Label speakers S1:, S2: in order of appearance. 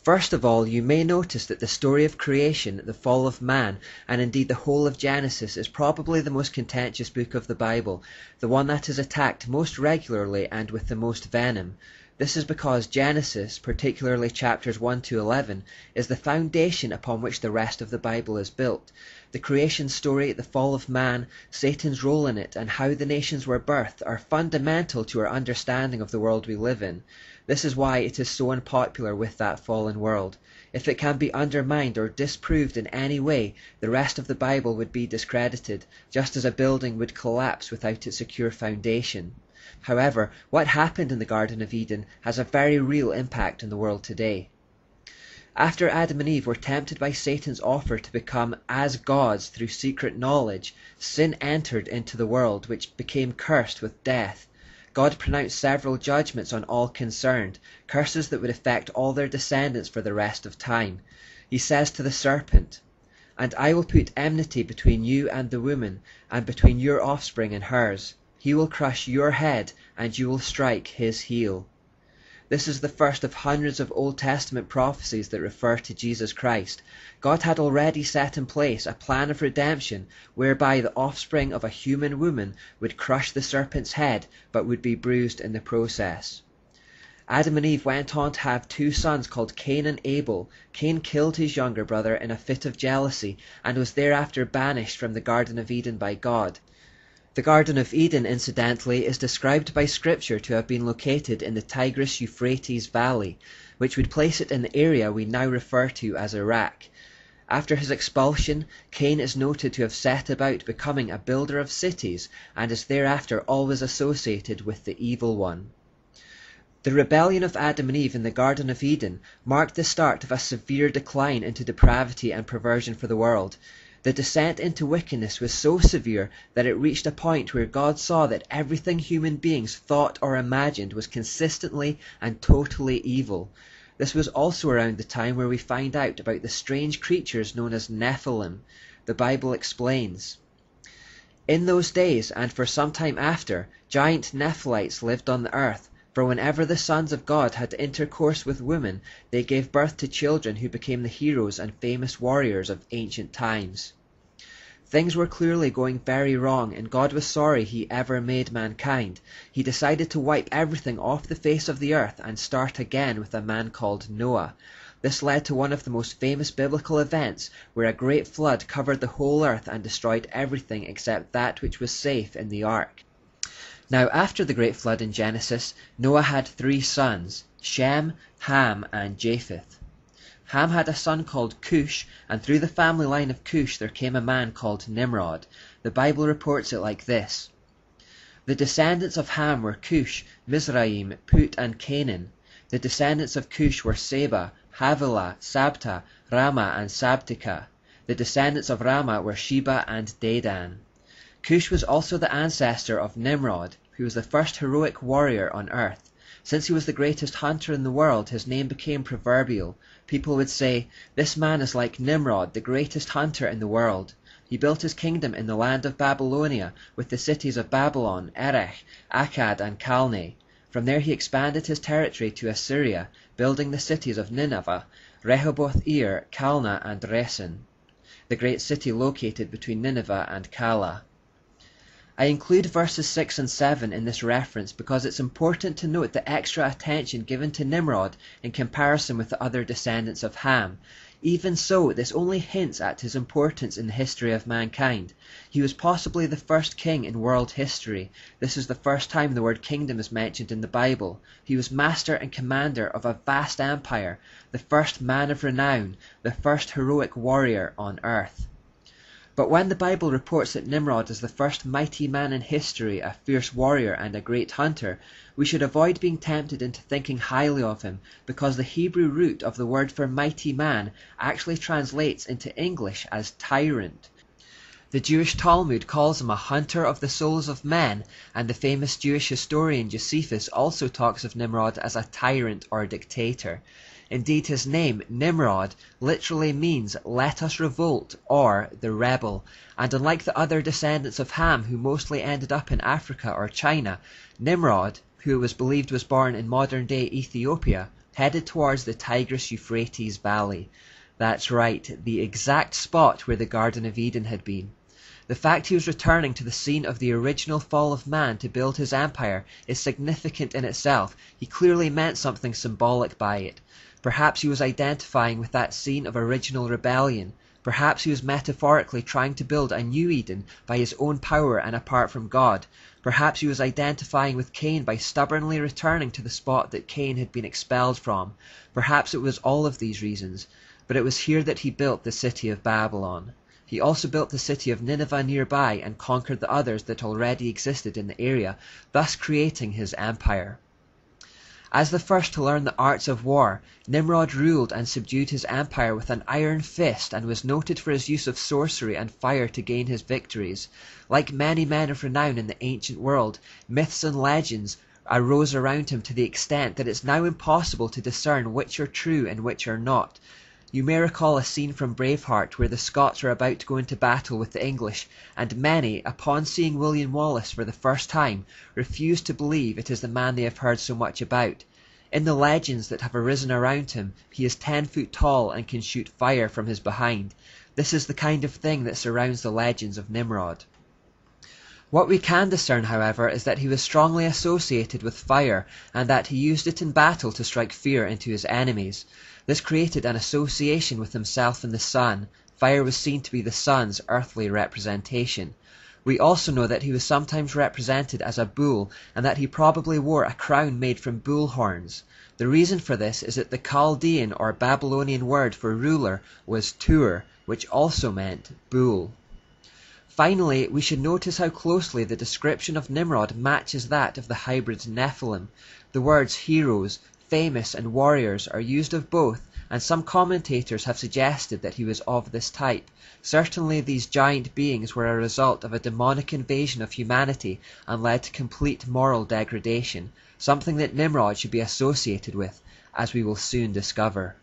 S1: First of all, you may notice that the story of creation, the fall of man, and indeed the whole of Genesis is probably the most contentious book of the Bible, the one that is attacked most regularly and with the most venom. This is because Genesis, particularly chapters 1 to 11, is the foundation upon which the rest of the Bible is built. The creation story, the fall of man, Satan's role in it, and how the nations were birthed are fundamental to our understanding of the world we live in. This is why it is so unpopular with that fallen world. If it can be undermined or disproved in any way, the rest of the Bible would be discredited, just as a building would collapse without its secure foundation. However, what happened in the Garden of Eden has a very real impact in the world today. After Adam and Eve were tempted by Satan's offer to become as gods through secret knowledge, sin entered into the world, which became cursed with death. God pronounced several judgments on all concerned, curses that would affect all their descendants for the rest of time. He says to the serpent, "And I will put enmity between you and the woman, and between your offspring and hers. He will crush your head, and you will strike his heel." This is the first of hundreds of Old Testament prophecies that refer to Jesus Christ. God had already set in place a plan of redemption whereby the offspring of a human woman would crush the serpent's head but would be bruised in the process. Adam and Eve went on to have two sons called Cain and Abel. Cain killed his younger brother in a fit of jealousy and was thereafter banished from the Garden of Eden by God. The Garden of Eden, incidentally, is described by Scripture to have been located in the Tigris-Euphrates Valley, which would place it in the area we now refer to as Iraq. After his expulsion, Cain is noted to have set about becoming a builder of cities and is thereafter always associated with the evil one. The rebellion of Adam and Eve in the Garden of Eden marked the start of a severe decline into depravity and perversion for the world. The descent into wickedness was so severe that it reached a point where God saw that everything human beings thought or imagined was consistently and totally evil. This was also around the time where we find out about the strange creatures known as Nephilim. The Bible explains, "In those days, and for some time after, giant Nephilites lived on the earth, for whenever the sons of God had intercourse with women, they gave birth to children who became the heroes and famous warriors of ancient times." Things were clearly going very wrong, and God was sorry he ever made mankind. He decided to wipe everything off the face of the earth and start again with a man called Noah. This led to one of the most famous biblical events, where a great flood covered the whole earth and destroyed everything except that which was safe in the ark. Now after the great flood in Genesis, Noah had 3 sons, Shem, Ham, and Japheth. Ham had a son called Cush, and through the family line of Cush there came a man called Ninrode. The Bible reports it like this: "The descendants of Ham were Cush, Mizraim, Put, and Canaan. The descendants of Cush were Seba, Havilah, Sabta, Rama, and Sabtika. The descendants of Rama were Sheba and Dedan." Cush was also the ancestor of Nimrod, who was the first heroic warrior on earth. Since he was the greatest hunter in the world, his name became proverbial. People would say, "This man is like Nimrod, the greatest hunter in the world." He built his kingdom in the land of Babylonia, with the cities of Babylon, Erech, Akkad, and Calneh. From there he expanded his territory to Assyria, building the cities of Nineveh, Rehoboth-ir, Calneh, and Resen, the great city located between Nineveh and Calah. I include verses 6 and 7 in this reference because it's important to note the extra attention given to Nimrod in comparison with the other descendants of Ham. Even so, this only hints at his importance in the history of mankind. He was possibly the first king in world history. This is the first time the word kingdom is mentioned in the Bible. He was master and commander of a vast empire, the first man of renown, the first heroic warrior on earth. But when the Bible reports that Nimrod is the first mighty man in history, a fierce warrior and a great hunter, we should avoid being tempted into thinking highly of him, because the Hebrew root of the word for mighty man actually translates into English as tyrant. The Jewish Talmud calls him a hunter of the souls of men, and the famous Jewish historian Josephus also talks of Nimrod as a tyrant or dictator. Indeed, his name, Nimrod, literally means "let us revolt" or "the rebel," and unlike the other descendants of Ham who mostly ended up in Africa or China, Nimrod, who it was believed was born in modern-day Ethiopia, headed towards the Tigris-Euphrates Valley. That's right, the exact spot where the Garden of Eden had been. The fact he was returning to the scene of the original fall of man to build his empire is significant in itself. He clearly meant something symbolic by it. Perhaps he was identifying with that scene of original rebellion. Perhaps he was metaphorically trying to build a new Eden by his own power and apart from God. Perhaps he was identifying with Cain by stubbornly returning to the spot that Cain had been expelled from. Perhaps it was all of these reasons. But it was here that he built the city of Babylon. He also built the city of Nineveh nearby and conquered the others that already existed in the area, thus creating his empire. As the first to learn the arts of war, Nimrod ruled and subdued his empire with an iron fist and was noted for his use of sorcery and fire to gain his victories. Like many men of renown in the ancient world, myths and legends arose around him to the extent that it's now impossible to discern which are true and which are not. You may recall a scene from Braveheart where the Scots are about to go into battle with the English, and many, upon seeing William Wallace for the first time, refuse to believe it is the man they have heard so much about. In the legends that have arisen around him, he is 10 feet tall and can shoot fire from his behind. This is the kind of thing that surrounds the legends of Nimrod. What we can discern, however, is that he was strongly associated with fire, and that he used it in battle to strike fear into his enemies. This created an association with himself and the sun. Fire was seen to be the sun's earthly representation. We also know that he was sometimes represented as a bull, and that he probably wore a crown made from bull horns. The reason for this is that the Chaldean or Babylonian word for ruler was tur, which also meant bull. Finally, we should notice how closely the description of Nimrod matches that of the hybrid Nephilim. The words heroes, famous and warriors are used of both, and some commentators have suggested that he was of this type. Certainly these giant beings were a result of a demonic invasion of humanity and led to complete moral degradation, something that Nimrod should be associated with, as we will soon discover.